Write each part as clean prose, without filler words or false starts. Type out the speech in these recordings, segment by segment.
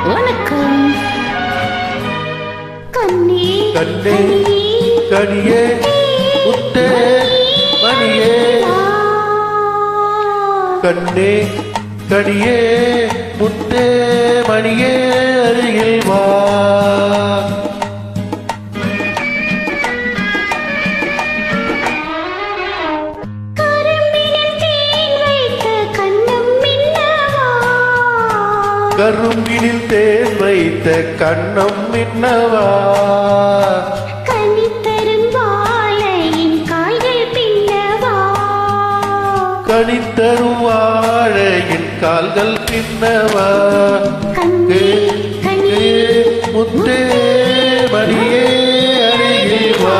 வணக்கம். கண்ணே கண்ணே கனியே முத்தே மணியே கண்ணே கனியே முத்தே மணியே அருகில் வா. கரும்பினில் தேன் வைத்த கண்ணம் மின்னவா. கனித்தரும் வாழையின் காய்கள் பின்னவா. கனித்தரும் வாழையின் கால்கள் பின்னவா. கண்ணே கனியே முத்தே மணியே அருகில் வா.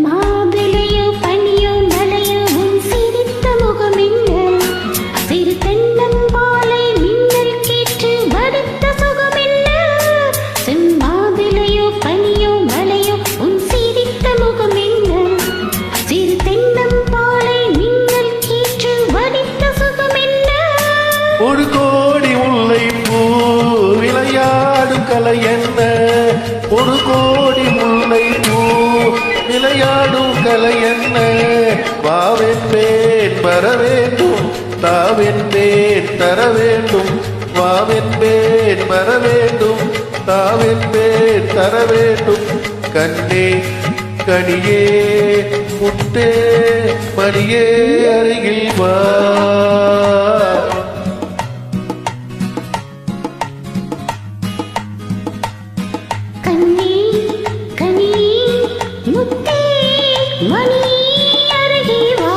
மாதுளையோ பனியோ மலையோ உன் சிரித்த முகம் என்ன. சிறு தென்னம்பாலை மின்னல் கேட்டு வடித்த சுகம் என்ன. செம்மாதுளையோ பனியோ மலையோ உன் சிரித்த முகம் என்ன. சிறு தென்னம்பாலை மின்னல் கேட்டு வடித்த சுகம் என்ன. ஒரு கோடி முல்லை பூ விளையாடும் கலை என்ன. ஒரு கோடி முல்லை பூ விளையாடும் கலை என்ன. வாவென்பேன் வர வேண்டும் தாவென்பேன் தர வேண்டும். வாவென்பேன் வர வேண்டும் தாவென்பேன் தர வேண்டும். கண்ணே கனியே முத்தே மணியே அருகில் வா. கண்ணே கனியே முத்தே மணி அருகில் வா.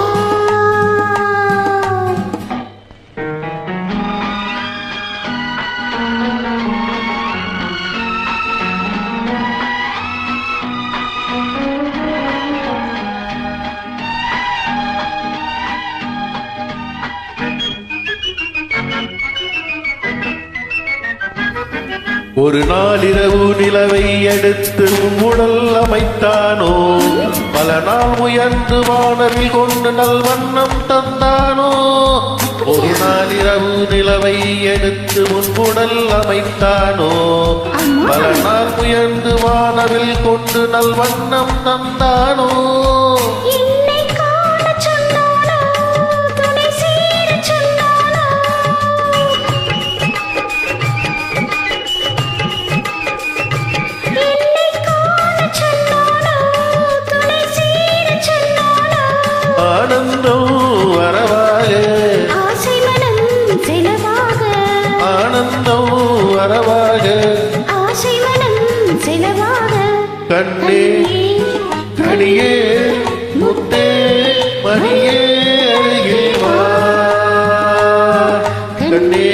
ஒரு நாளிரவு நிலவை எடுத்து உடல் அமைத்தானோ. பல நாள் முயன்று வானவில் கொண்டு நல்வண்ணம் தந்தானோ. ஒரு நாளிரவு நிலவை எடுத்து உடல் அமைத்தானோ. பல நாள் முயன்று வானவில் கொண்டு நல்வண்ணம் தந்தானோ. ஆனந்தம் வரவாக ஆசை மனம் செலவாக. ஆனந்தம் வரவாக ஆசை மனம் செலவாக. கண்ணே கனியே முத்தே மணியே அருகில் வா. கண்ணே